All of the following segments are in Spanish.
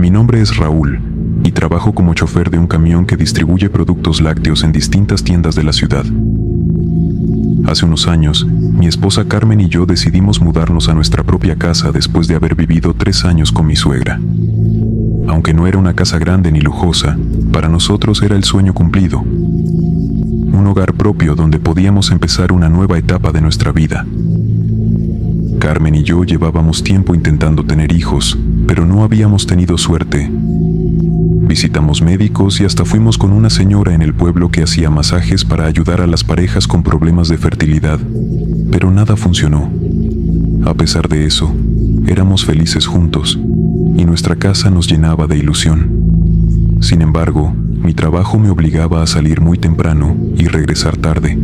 Mi nombre es Raúl y trabajo como chofer de un camión que distribuye productos lácteos en distintas tiendas de la ciudad. Hace unos años, mi esposa Carmen y yo decidimos mudarnos a nuestra propia casa después de haber vivido 3 años con mi suegra. Aunque no era una casa grande ni lujosa, para nosotros era el sueño cumplido. Un hogar propio donde podíamos empezar una nueva etapa de nuestra vida. Carmen y yo llevábamos tiempo intentando tener hijos, pero no habíamos tenido suerte. Visitamos médicos y hasta fuimos con una señora en el pueblo que hacía masajes para ayudar a las parejas con problemas de fertilidad, pero nada funcionó. A pesar de eso, éramos felices juntos y nuestra casa nos llenaba de ilusión. Sin embargo, mi trabajo me obligaba a salir muy temprano y regresar tarde,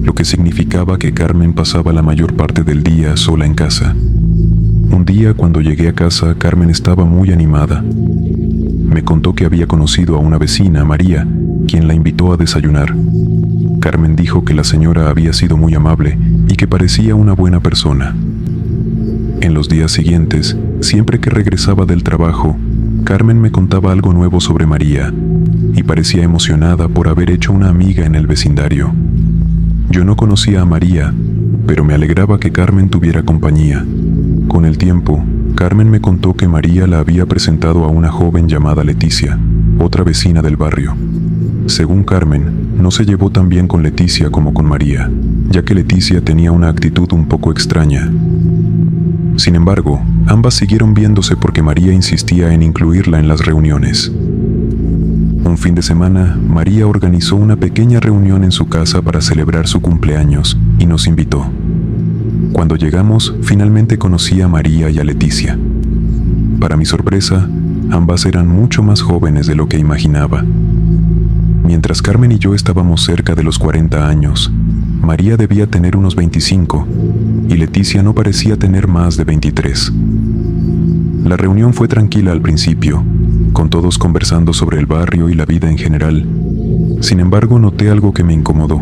lo que significaba que Carmen pasaba la mayor parte del día sola en casa. Un día, cuando llegué a casa, Carmen estaba muy animada. Me contó que había conocido a una vecina, María, quien la invitó a desayunar. Carmen dijo que la señora había sido muy amable y que parecía una buena persona. En los días siguientes, siempre que regresaba del trabajo, Carmen me contaba algo nuevo sobre María y parecía emocionada por haber hecho una amiga en el vecindario. Yo no conocía a María, pero me alegraba que Carmen tuviera compañía. Con el tiempo, Carmen me contó que María la había presentado a una joven llamada Leticia, otra vecina del barrio. Según Carmen, no se llevó tan bien con Leticia como con María, ya que Leticia tenía una actitud un poco extraña. Sin embargo, ambas siguieron viéndose porque María insistía en incluirla en las reuniones. Un fin de semana, María organizó una pequeña reunión en su casa para celebrar su cumpleaños y nos invitó. Cuando llegamos, finalmente conocí a María y a Leticia. Para mi sorpresa, ambas eran mucho más jóvenes de lo que imaginaba. Mientras Carmen y yo estábamos cerca de los 40 años, María debía tener unos 25 y Leticia no parecía tener más de 23. La reunión fue tranquila al principio, con todos conversando sobre el barrio y la vida en general. Sin embargo, noté algo que me incomodó.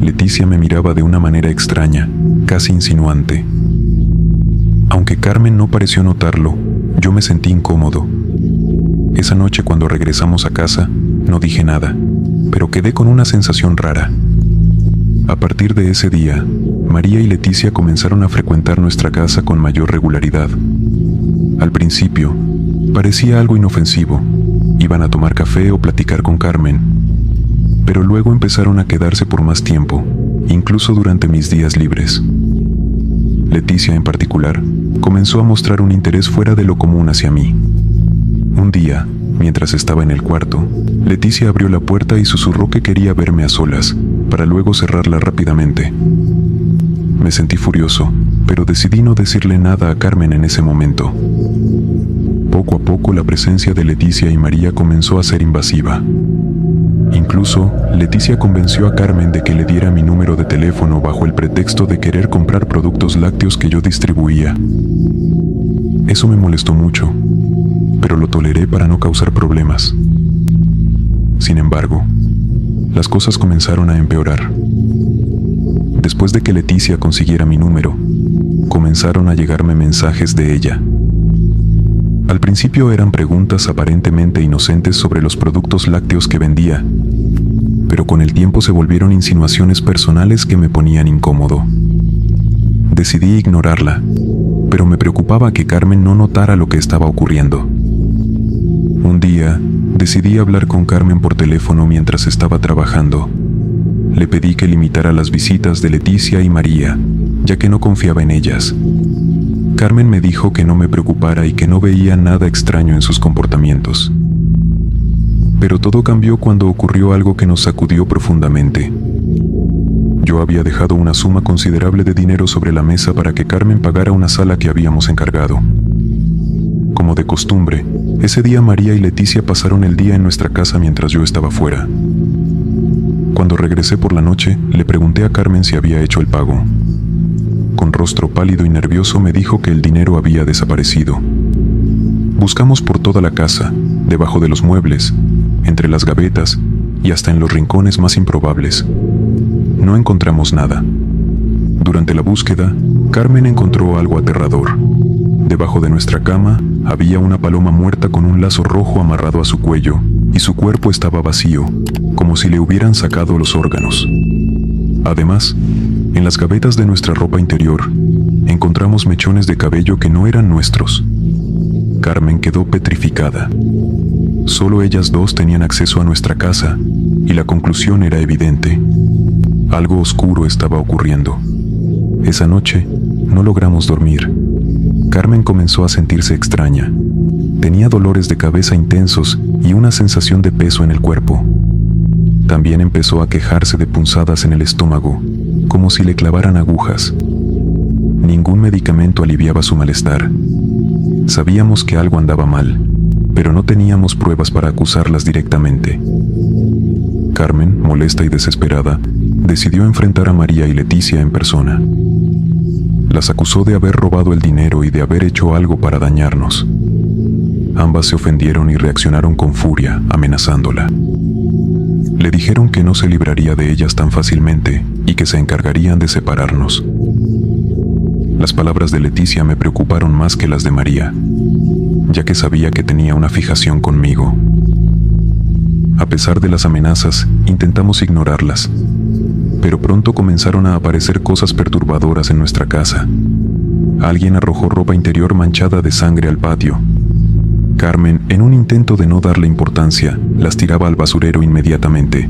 Leticia me miraba de una manera extraña, casi insinuante. Aunque Carmen no pareció notarlo, yo me sentí incómodo. Esa noche, cuando regresamos a casa, no dije nada, pero quedé con una sensación rara. A partir de ese día, María y Leticia comenzaron a frecuentar nuestra casa con mayor regularidad. Al principio, parecía algo inofensivo. Iban a tomar café o platicar con Carmen, pero luego empezaron a quedarse por más tiempo, incluso durante mis días libres. Leticia, en particular, comenzó a mostrar un interés fuera de lo común hacia mí. Un día, mientras estaba en el cuarto, Leticia abrió la puerta y susurró que quería verme a solas, para luego cerrarla rápidamente. Me sentí furioso, pero decidí no decirle nada a Carmen en ese momento. Poco a poco, la presencia de Leticia y María comenzó a ser invasiva. Incluso, Leticia convenció a Carmen de que le diera mi número de teléfono bajo el pretexto de querer comprar productos lácteos que yo distribuía. Eso me molestó mucho, pero lo toleré para no causar problemas. Sin embargo, las cosas comenzaron a empeorar. Después de que Leticia consiguiera mi número, comenzaron a llegarme mensajes de ella. Al principio eran preguntas aparentemente inocentes sobre los productos lácteos que vendía, pero con el tiempo se volvieron insinuaciones personales que me ponían incómodo. Decidí ignorarla, pero me preocupaba que Carmen no notara lo que estaba ocurriendo. Un día, decidí hablar con Carmen por teléfono mientras estaba trabajando. Le pedí que limitara las visitas de Leticia y María, ya que no confiaba en ellas. Carmen me dijo que no me preocupara y que no veía nada extraño en sus comportamientos. Pero todo cambió cuando ocurrió algo que nos sacudió profundamente. Yo había dejado una suma considerable de dinero sobre la mesa para que Carmen pagara una sala que habíamos encargado. Como de costumbre, ese día María y Leticia pasaron el día en nuestra casa mientras yo estaba fuera. Cuando regresé por la noche, le pregunté a Carmen si había hecho el pago. Con rostro pálido y nervioso me dijo que el dinero había desaparecido. Buscamos por toda la casa, debajo de los muebles, entre las gavetas y hasta en los rincones más improbables. No encontramos nada. Durante la búsqueda, Carmen encontró algo aterrador. Debajo de nuestra cama Había una paloma muerta con un lazo rojo amarrado a su cuello, y su cuerpo estaba vacío, como si le hubieran sacado los órganos. Además, en las gavetas de nuestra ropa interior, encontramos mechones de cabello que no eran nuestros. Carmen quedó petrificada. Solo ellas dos tenían acceso a nuestra casa, y la conclusión era evidente. Algo oscuro estaba ocurriendo. Esa noche, no logramos dormir. Carmen comenzó a sentirse extraña. Tenía dolores de cabeza intensos y una sensación de peso en el cuerpo. También empezó a quejarse de punzadas en el estómago, como si le clavaran agujas. Ningún medicamento aliviaba su malestar. Sabíamos que algo andaba mal, pero no teníamos pruebas para acusarlas directamente. Carmen, molesta y desesperada, decidió enfrentar a María y Leticia en persona. Las acusó de haber robado el dinero y de haber hecho algo para dañarnos. Ambas se ofendieron y reaccionaron con furia, amenazándola. Le dijeron que no se libraría de ellas tan fácilmente y que se encargarían de separarnos. Las palabras de Leticia me preocuparon más que las de María, ya que sabía que tenía una fijación conmigo. A pesar de las amenazas, intentamos ignorarlas, pero pronto comenzaron a aparecer cosas perturbadoras en nuestra casa. Alguien arrojó ropa interior manchada de sangre al patio. Carmen, en un intento de no darle importancia, las tiraba al basurero inmediatamente.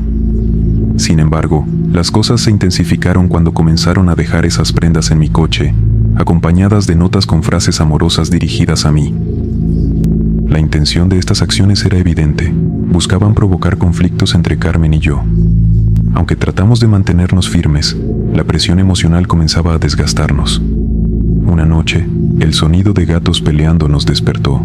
Sin embargo, las cosas se intensificaron cuando comenzaron a dejar esas prendas en mi coche, acompañadas de notas con frases amorosas dirigidas a mí. La intención de estas acciones era evidente. Buscaban provocar conflictos entre Carmen y yo. Aunque tratamos de mantenernos firmes, la presión emocional comenzaba a desgastarnos. Una noche, el sonido de gatos peleando nos despertó.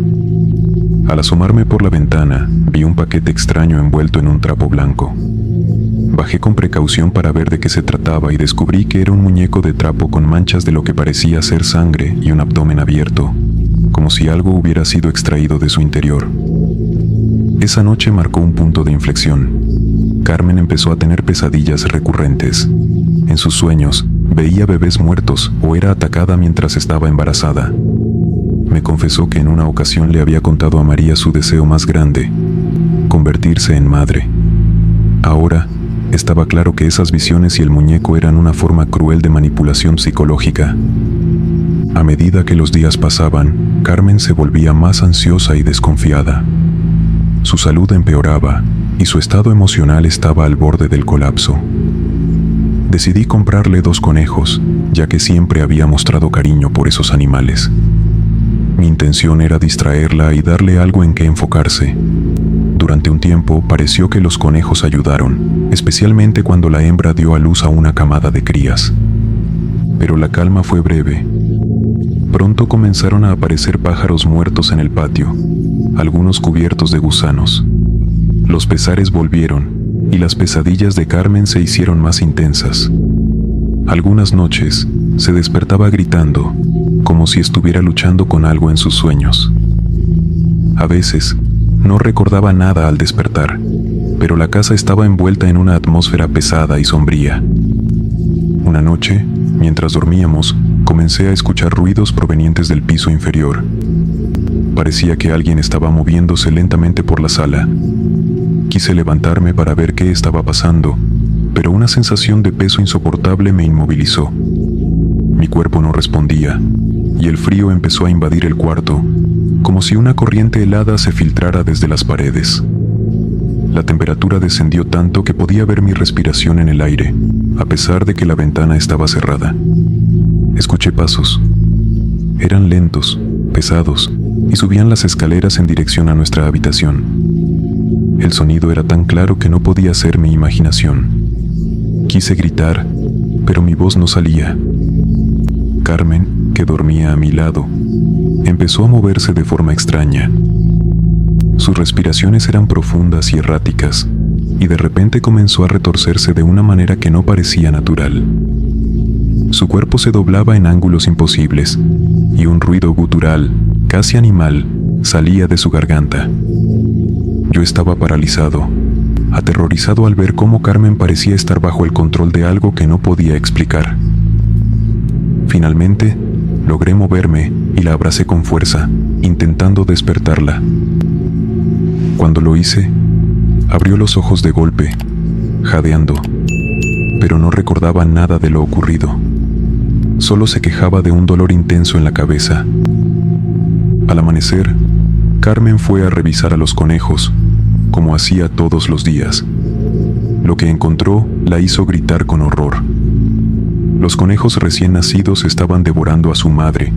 Al asomarme por la ventana, vi un paquete extraño envuelto en un trapo blanco. Bajé con precaución para ver de qué se trataba y descubrí que era un muñeco de trapo con manchas de lo que parecía ser sangre y un abdomen abierto, como si algo hubiera sido extraído de su interior. Esa noche marcó un punto de inflexión. Carmen empezó a tener pesadillas recurrentes. En sus sueños, veía bebés muertos o era atacada mientras estaba embarazada. Me confesó que en una ocasión le había contado a María su deseo más grande, convertirse en madre. Ahora, estaba claro que esas visiones y el muñeco eran una forma cruel de manipulación psicológica. A medida que los días pasaban, Carmen se volvía más ansiosa y desconfiada. Su salud empeoraba y su estado emocional estaba al borde del colapso. Decidí comprarle 2 conejos, ya que siempre había mostrado cariño por esos animales. Mi intención era distraerla y darle algo en que enfocarse. Durante un tiempo pareció que los conejos ayudaron, especialmente cuando la hembra dio a luz a una camada de crías. Pero la calma fue breve. Pronto comenzaron a aparecer pájaros muertos en el patio, algunos cubiertos de gusanos. Los pesares volvieron, y las pesadillas de Carmen se hicieron más intensas. Algunas noches, se despertaba gritando, como si estuviera luchando con algo en sus sueños. A veces, no recordaba nada al despertar, pero la casa estaba envuelta en una atmósfera pesada y sombría. Una noche, mientras dormíamos, comencé a escuchar ruidos provenientes del piso inferior. Parecía que alguien estaba moviéndose lentamente por la sala. Quise levantarme para ver qué estaba pasando, pero una sensación de peso insoportable me inmovilizó. Mi cuerpo no respondía, y el frío empezó a invadir el cuarto, como si una corriente helada se filtrara desde las paredes. La temperatura descendió tanto que podía ver mi respiración en el aire, a pesar de que la ventana estaba cerrada. Escuché pasos. Eran lentos, pesados, y subían las escaleras en dirección a nuestra habitación. El sonido era tan claro que no podía ser mi imaginación. Quise gritar, pero mi voz no salía. Carmen, que dormía a mi lado, empezó a moverse de forma extraña. Sus respiraciones eran profundas y erráticas, y de repente comenzó a retorcerse de una manera que no parecía natural. Su cuerpo se doblaba en ángulos imposibles, y un ruido gutural, casi animal, salía de su garganta. Yo estaba paralizado, aterrorizado al ver cómo Carmen parecía estar bajo el control de algo que no podía explicar. Finalmente, Logré moverme y la abracé con fuerza, intentando despertarla. Cuando lo hice, abrió los ojos de golpe, jadeando, pero no recordaba nada de lo ocurrido. Solo se quejaba de un dolor intenso en la cabeza. Al amanecer, Carmen fue a revisar a los conejos, como hacía todos los días. Lo que encontró la hizo gritar con horror. Los conejos recién nacidos estaban devorando a su madre,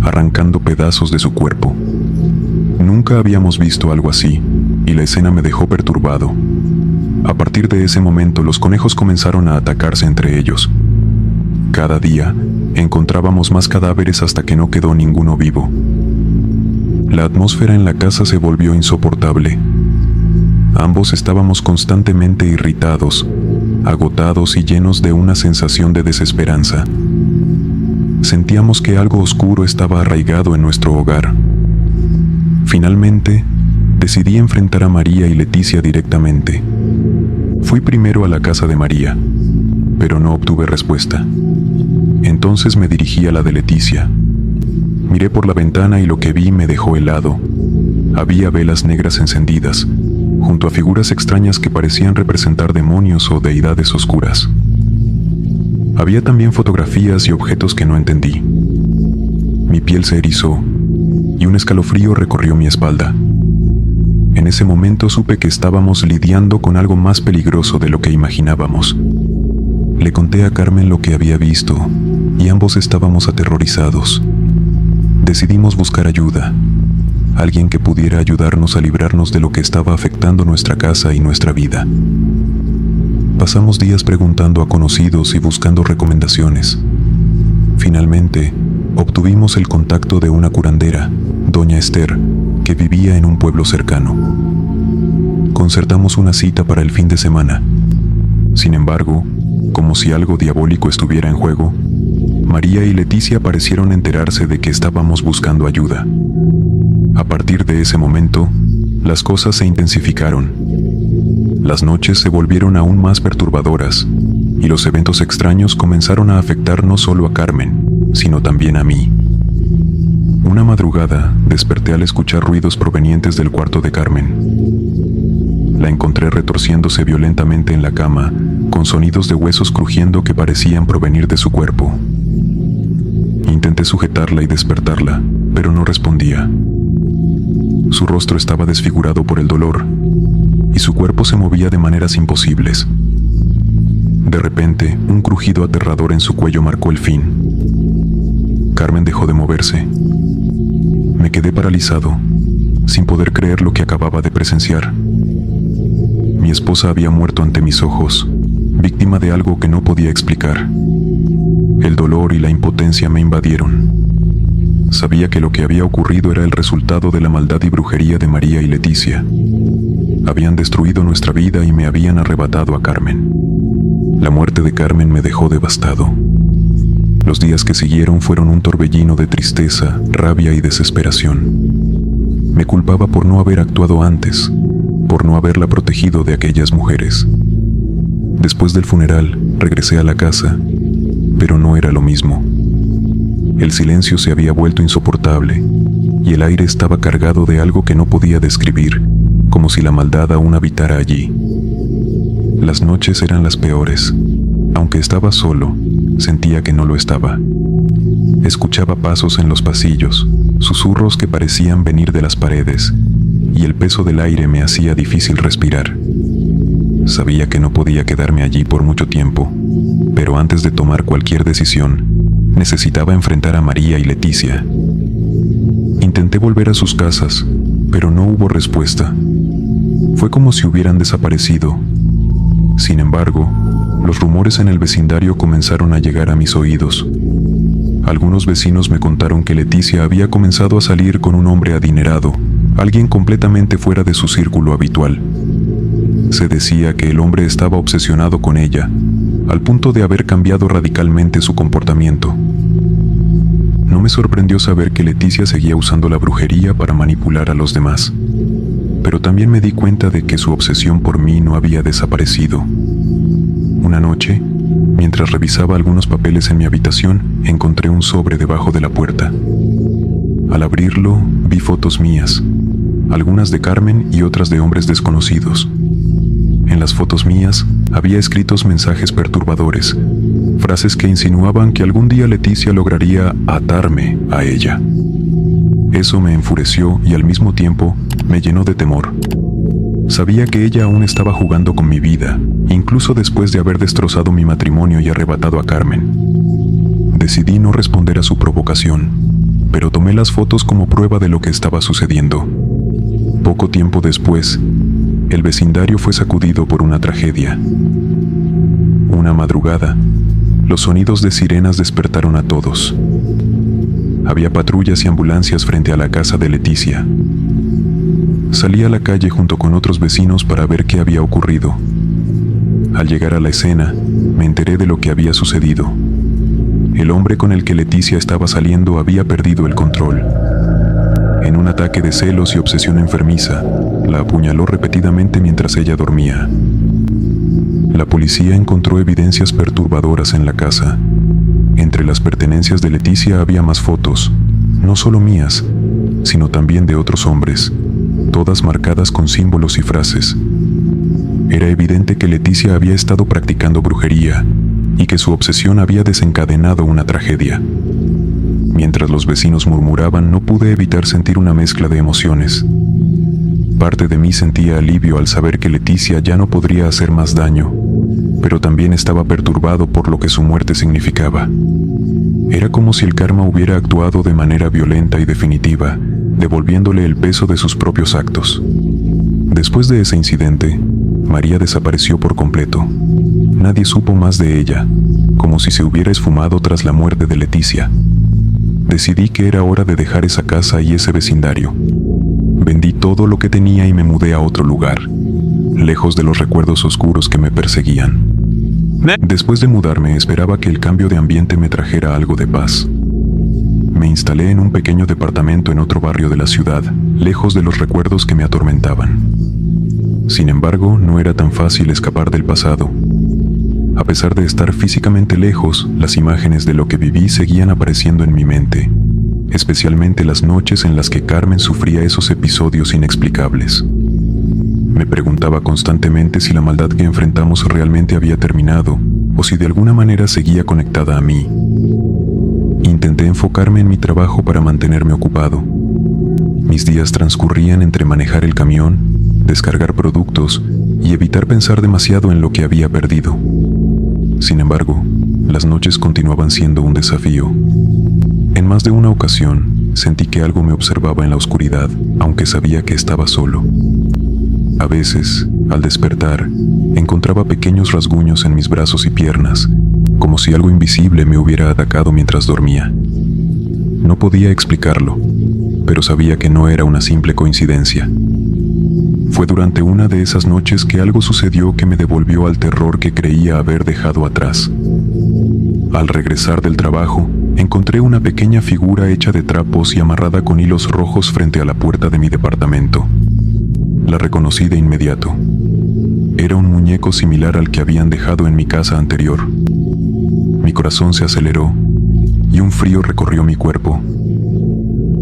arrancando pedazos de su cuerpo. Nunca habíamos visto algo así, y la escena me dejó perturbado. A partir de ese momento, los conejos comenzaron a atacarse entre ellos. Cada día, encontrábamos más cadáveres hasta que no quedó ninguno vivo. La atmósfera en la casa se volvió insoportable. Ambos estábamos constantemente irritados, agotados y llenos de una sensación de desesperanza. Sentíamos que algo oscuro estaba arraigado en nuestro hogar. Finalmente, decidí enfrentar a María y Leticia directamente. Fui primero a la casa de María, pero no obtuve respuesta. Entonces me dirigí a la de Leticia. Miré por la ventana y lo que vi me dejó helado. Había velas negras encendidas, junto a figuras extrañas que parecían representar demonios o deidades oscuras. Había también fotografías y objetos que no entendí. Mi piel se erizó y un escalofrío recorrió mi espalda. En ese momento supe que estábamos lidiando con algo más peligroso de lo que imaginábamos. Le conté a Carmen lo que había visto y ambos estábamos aterrorizados. Decidimos buscar ayuda, alguien que pudiera ayudarnos a librarnos de lo que estaba afectando nuestra casa y nuestra vida. Pasamos días preguntando a conocidos y buscando recomendaciones. Finalmente, obtuvimos el contacto de una curandera, doña Esther, que vivía en un pueblo cercano. Concertamos una cita para el fin de semana. Sin embargo, como si algo diabólico estuviera en juego, María y Leticia parecieron enterarse de que estábamos buscando ayuda. A partir de ese momento, las cosas se intensificaron. Las noches se volvieron aún más perturbadoras, y los eventos extraños comenzaron a afectar no solo a Carmen, sino también a mí. Una madrugada, desperté al escuchar ruidos provenientes del cuarto de Carmen. La encontré retorciéndose violentamente en la cama, con sonidos de huesos crujiendo que parecían provenir de su cuerpo. Intenté sujetarla y despertarla, pero no respondía. Su rostro estaba desfigurado por el dolor, y su cuerpo se movía de maneras imposibles. De repente, un crujido aterrador en su cuello marcó el fin. Carmen dejó de moverse. Me quedé paralizado, sin poder creer lo que acababa de presenciar. Mi esposa había muerto ante mis ojos, víctima de algo que no podía explicar. El dolor y la impotencia me invadieron. Sabía que lo que había ocurrido era el resultado de la maldad y brujería de María y Leticia. Habían destruido nuestra vida y me habían arrebatado a Carmen. La muerte de Carmen me dejó devastado. Los días que siguieron fueron un torbellino de tristeza, rabia y desesperación. Me culpaba por no haber actuado antes, por no haberla protegido de aquellas mujeres. Después del funeral, regresé a la casa, pero no era lo mismo. El silencio se había vuelto insoportable, y el aire estaba cargado de algo que no podía describir, como si la maldad aún habitara allí. Las noches eran las peores. Aunque estaba solo, sentía que no lo estaba. Escuchaba pasos en los pasillos, susurros que parecían venir de las paredes, y el peso del aire me hacía difícil respirar. Sabía que no podía quedarme allí por mucho tiempo, pero antes de tomar cualquier decisión, necesitaba enfrentar a María y Leticia. Intenté volver a sus casas, pero no hubo respuesta. Fue como si hubieran desaparecido. Sin embargo, los rumores en el vecindario comenzaron a llegar a mis oídos. Algunos vecinos me contaron que Leticia había comenzado a salir con un hombre adinerado, alguien completamente fuera de su círculo habitual. Se decía que el hombre estaba obsesionado con ella, al punto de haber cambiado radicalmente su comportamiento. No me sorprendió saber que Leticia seguía usando la brujería para manipular a los demás, pero también me di cuenta de que su obsesión por mí no había desaparecido. Una noche, Mientras revisaba algunos papeles en mi habitación, encontré un sobre debajo de la puerta. Al abrirlo, vi fotos mías, algunas de Carmen y otras de hombres desconocidos. En las fotos mías había escritos mensajes perturbadores, frases que insinuaban que algún día Leticia lograría atarme a ella. Eso me enfureció y al mismo tiempo me llenó de temor. Sabía que ella aún estaba jugando con mi vida, incluso después de haber destrozado mi matrimonio y arrebatado a Carmen. Decidí no responder a su provocación, pero tomé las fotos como prueba de lo que estaba sucediendo. Poco tiempo después, el vecindario fue sacudido por una tragedia. Una madrugada, los sonidos de sirenas despertaron a todos. Había patrullas y ambulancias frente a la casa de Leticia. Salí a la calle junto con otros vecinos para ver qué había ocurrido. Al llegar a la escena, me enteré de lo que había sucedido. El hombre con el que Leticia estaba saliendo había perdido el control. En un ataque de celos y obsesión enfermiza, la apuñaló repetidamente mientras ella dormía. La policía encontró evidencias perturbadoras en la casa. Entre las pertenencias de Leticia había más fotos, no solo mías, sino también de otros hombres, todas marcadas con símbolos y frases. Era evidente que Leticia había estado practicando brujería y que su obsesión había desencadenado una tragedia. Mientras los vecinos murmuraban, no pude evitar sentir una mezcla de emociones. Parte de mí sentía alivio al saber que Leticia ya no podría hacer más daño, pero también estaba perturbado por lo que su muerte significaba. Era como si el karma hubiera actuado de manera violenta y definitiva, devolviéndole el peso de sus propios actos. Después de ese incidente, María desapareció por completo. Nadie supo más de ella, como si se hubiera esfumado tras la muerte de Leticia. Decidí que era hora de dejar esa casa y ese vecindario. Vendí todo lo que tenía y me mudé a otro lugar, lejos de los recuerdos oscuros que me perseguían. Después de mudarme, esperaba que el cambio de ambiente me trajera algo de paz. Me instalé en un pequeño departamento en otro barrio de la ciudad, lejos de los recuerdos que me atormentaban. Sin embargo, no era tan fácil escapar del pasado. A pesar de estar físicamente lejos, las imágenes de lo que viví seguían apareciendo en mi mente, especialmente las noches en las que Carmen sufría esos episodios inexplicables. Me preguntaba constantemente si la maldad que enfrentamos realmente había terminado, o si de alguna manera seguía conectada a mí. Intenté enfocarme en mi trabajo para mantenerme ocupado. Mis días transcurrían entre manejar el camión, descargar productos y evitar pensar demasiado en lo que había perdido. Sin embargo, las noches continuaban siendo un desafío. En más de una ocasión, sentí que algo me observaba en la oscuridad, aunque sabía que estaba solo. A veces, al despertar, encontraba pequeños rasguños en mis brazos y piernas, como si algo invisible me hubiera atacado mientras dormía. No podía explicarlo, pero sabía que no era una simple coincidencia. Fue durante una de esas noches que algo sucedió que me devolvió al terror que creía haber dejado atrás. Al regresar del trabajo, encontré una pequeña figura hecha de trapos y amarrada con hilos rojos frente a la puerta de mi departamento. La reconocí de inmediato. Era un muñeco similar al que habían dejado en mi casa anterior. Mi corazón se aceleró y un frío recorrió mi cuerpo.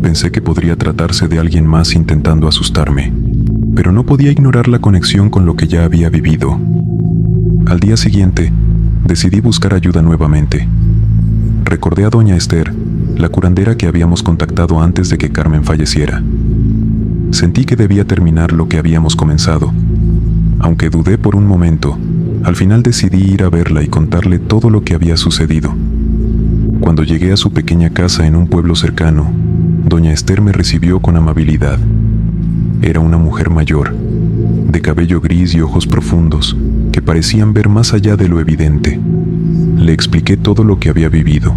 Pensé que podría tratarse de alguien más intentando asustarme, pero no podía ignorar la conexión con lo que ya había vivido. Al día siguiente, decidí buscar ayuda nuevamente. Recordé a doña Esther, la curandera que habíamos contactado antes de que Carmen falleciera. Sentí que debía terminar lo que habíamos comenzado. Aunque dudé por un momento, al final decidí ir a verla y contarle todo lo que había sucedido. Cuando llegué a su pequeña casa en un pueblo cercano, doña Esther me recibió con amabilidad. Era una mujer mayor, de cabello gris y ojos profundos, que parecían ver más allá de lo evidente. Le expliqué todo lo que había vivido.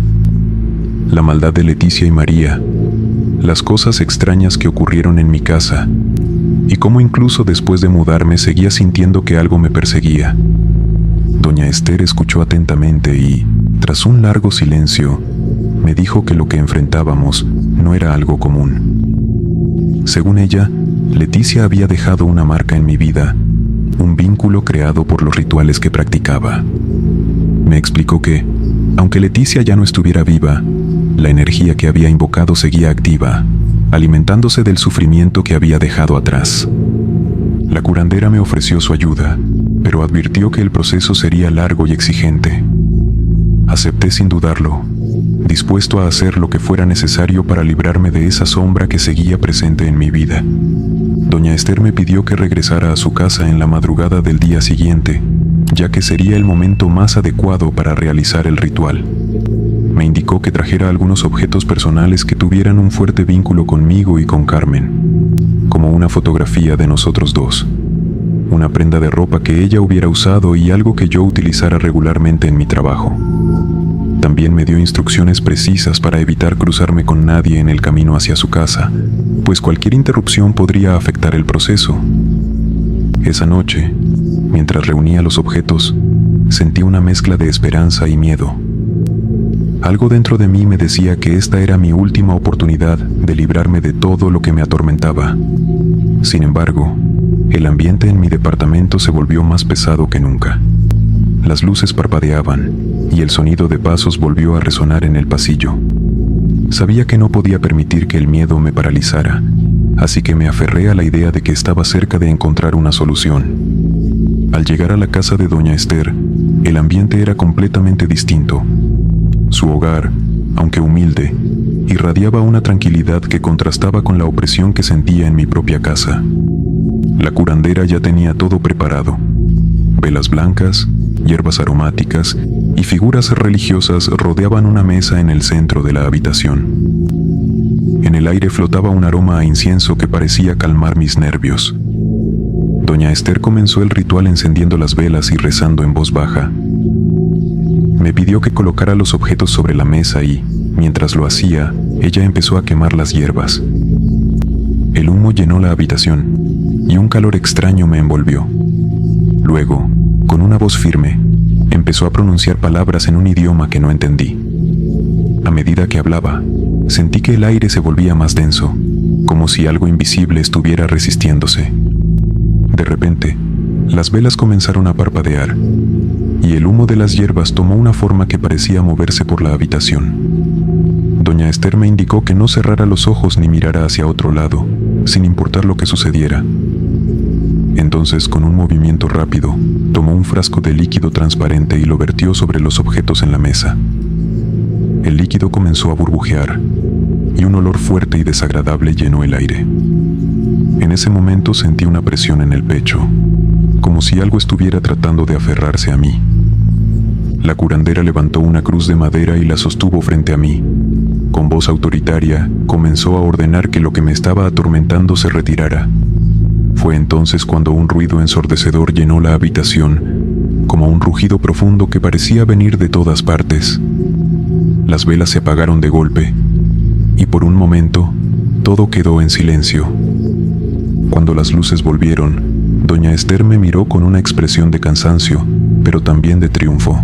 La maldad de Leticia y María, las cosas extrañas que ocurrieron en mi casa, y cómo incluso después de mudarme seguía sintiendo que algo me perseguía. Doña Esther escuchó atentamente y, tras un largo silencio, me dijo que lo que enfrentábamos no era algo común. Según ella, Leticia había dejado una marca en mi vida, un vínculo creado por los rituales que practicaba. Me explicó que, aunque Leticia ya no estuviera viva, la energía que había invocado seguía activa, alimentándose del sufrimiento que había dejado atrás. La curandera me ofreció su ayuda, pero advirtió que el proceso sería largo y exigente. Acepté sin dudarlo, dispuesto a hacer lo que fuera necesario para librarme de esa sombra que seguía presente en mi vida. Doña Esther me pidió que regresara a su casa en la madrugada del día siguiente, ya que sería el momento más adecuado para realizar el ritual. Me indicó que trajera algunos objetos personales que tuvieran un fuerte vínculo conmigo y con Carmen, como una fotografía de nosotros dos, una prenda de ropa que ella hubiera usado y algo que yo utilizara regularmente en mi trabajo. También me dio instrucciones precisas para evitar cruzarme con nadie en el camino hacia su casa, pues cualquier interrupción podría afectar el proceso. Esa noche, mientras reunía los objetos, sentí una mezcla de esperanza y miedo. Algo dentro de mí me decía que esta era mi última oportunidad de librarme de todo lo que me atormentaba. Sin embargo, el ambiente en mi departamento se volvió más pesado que nunca. Las luces parpadeaban y el sonido de pasos volvió a resonar en el pasillo. Sabía que no podía permitir que el miedo me paralizara, así que me aferré a la idea de que estaba cerca de encontrar una solución. Al llegar a la casa de doña Esther, el ambiente era completamente distinto. Su hogar, aunque humilde, irradiaba una tranquilidad que contrastaba con la opresión que sentía en mi propia casa. La curandera ya tenía todo preparado: velas blancas, hierbas aromáticas y figuras religiosas rodeaban una mesa en el centro de la habitación. En el aire flotaba un aroma a incienso que parecía calmar mis nervios. Doña Esther comenzó el ritual encendiendo las velas y rezando en voz baja. Me pidió que colocara los objetos sobre la mesa y, mientras lo hacía, ella empezó a quemar las hierbas. El humo llenó la habitación y un calor extraño me envolvió. Luego, con una voz firme, empezó a pronunciar palabras en un idioma que no entendí. A medida que hablaba, sentí que el aire se volvía más denso, como si algo invisible estuviera resistiéndose. De repente, las velas comenzaron a parpadear, y el humo de las hierbas tomó una forma que parecía moverse por la habitación. Doña Esther me indicó que no cerrara los ojos ni mirara hacia otro lado, sin importar lo que sucediera. Entonces, con un movimiento rápido, tomó un frasco de líquido transparente y lo vertió sobre los objetos en la mesa. El líquido comenzó a burbujear, y un olor fuerte y desagradable llenó el aire. En ese momento sentí una presión en el pecho, como si algo estuviera tratando de aferrarse a mí. La curandera levantó una cruz de madera y la sostuvo frente a mí. Con voz autoritaria, comenzó a ordenar que lo que me estaba atormentando se retirara. Fue entonces cuando un ruido ensordecedor llenó la habitación, como un rugido profundo que parecía venir de todas partes. Las velas se apagaron de golpe, y por un momento, todo quedó en silencio. Cuando las luces volvieron, doña Esther me miró con una expresión de cansancio, pero también de triunfo.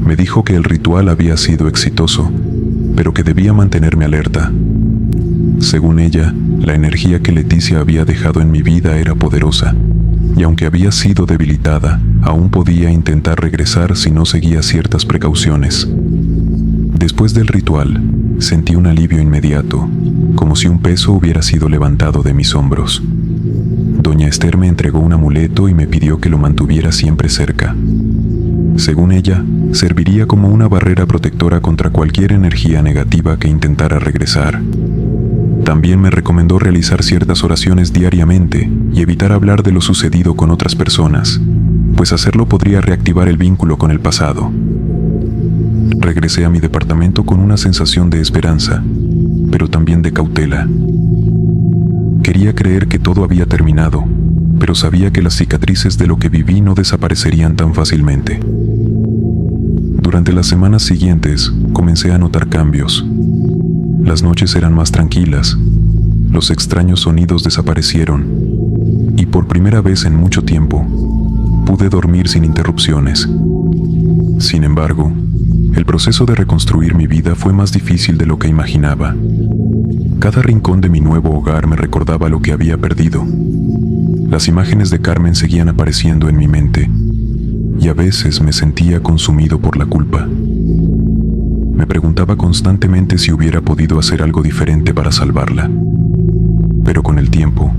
Me dijo que el ritual había sido exitoso, pero que debía mantenerme alerta. Según ella, la energía que Leticia había dejado en mi vida era poderosa, y aunque había sido debilitada, aún podía intentar regresar si no seguía ciertas precauciones. Después del ritual, sentí un alivio inmediato, como si un peso hubiera sido levantado de mis hombros. Doña Esther me entregó un amuleto y me pidió que lo mantuviera siempre cerca. Según ella, serviría como una barrera protectora contra cualquier energía negativa que intentara regresar. También me recomendó realizar ciertas oraciones diariamente y evitar hablar de lo sucedido con otras personas, pues hacerlo podría reactivar el vínculo con el pasado. Regresé a mi departamento con una sensación de esperanza, pero también de cautela. Quería creer que todo había terminado, pero sabía que las cicatrices de lo que viví no desaparecerían tan fácilmente. Durante las semanas siguientes, comencé a notar cambios. Las noches eran más tranquilas, los extraños sonidos desaparecieron, y por primera vez en mucho tiempo, pude dormir sin interrupciones. Sin embargo, el proceso de reconstruir mi vida fue más difícil de lo que imaginaba. Cada rincón de mi nuevo hogar me recordaba lo que había perdido. Las imágenes de Carmen seguían apareciendo en mi mente, y a veces me sentía consumido por la culpa. Me preguntaba constantemente si hubiera podido hacer algo diferente para salvarla. Pero con el tiempo,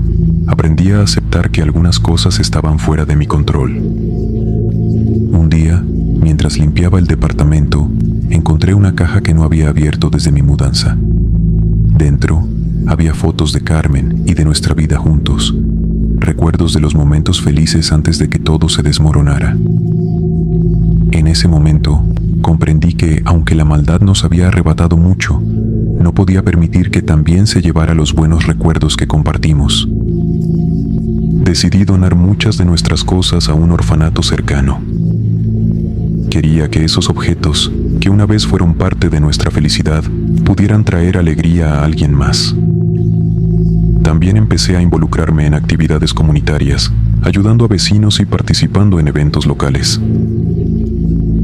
aprendí a aceptar que algunas cosas estaban fuera de mi control. Un día, mientras limpiaba el departamento, encontré una caja que no había abierto desde mi mudanza. Dentro, había fotos de Carmen y de nuestra vida juntos, recuerdos de los momentos felices antes de que todo se desmoronara. En ese momento, comprendí que, aunque la maldad nos había arrebatado mucho, no podía permitir que también se llevara los buenos recuerdos que compartimos. Decidí donar muchas de nuestras cosas a un orfanato cercano. Quería que esos objetos, que una vez fueron parte de nuestra felicidad, pudieran traer alegría a alguien más. También empecé a involucrarme en actividades comunitarias, ayudando a vecinos y participando en eventos locales.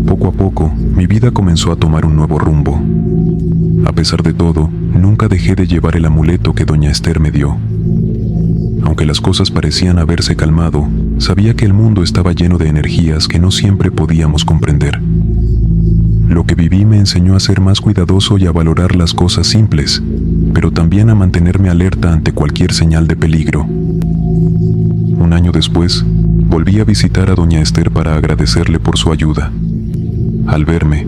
Poco a poco, mi vida comenzó a tomar un nuevo rumbo. A pesar de todo, nunca dejé de llevar el amuleto que doña Esther me dio. Aunque las cosas parecían haberse calmado, sabía que el mundo estaba lleno de energías que no siempre podíamos comprender. Lo que viví me enseñó a ser más cuidadoso y a valorar las cosas simples, pero también a mantenerme alerta ante cualquier señal de peligro. Un año después, volví a visitar a doña Esther para agradecerle por su ayuda. Al verme,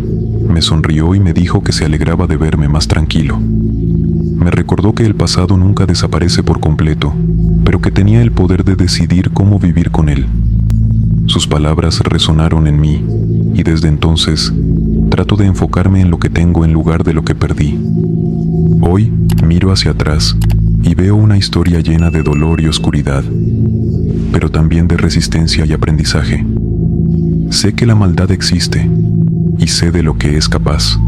me sonrió y me dijo que se alegraba de verme más tranquilo. Me recordó que el pasado nunca desaparece por completo, pero que tenía el poder de decidir cómo vivir con él. Sus palabras resonaron en mí, y desde entonces, trato de enfocarme en lo que tengo en lugar de lo que perdí. Hoy, miro hacia atrás, y veo una historia llena de dolor y oscuridad, pero también de resistencia y aprendizaje. Sé que la maldad existe, y sé de lo que es capaz,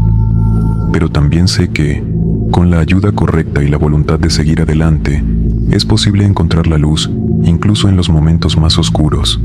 pero también sé que, con la ayuda correcta y la voluntad de seguir adelante, es posible encontrar la luz, incluso en los momentos más oscuros.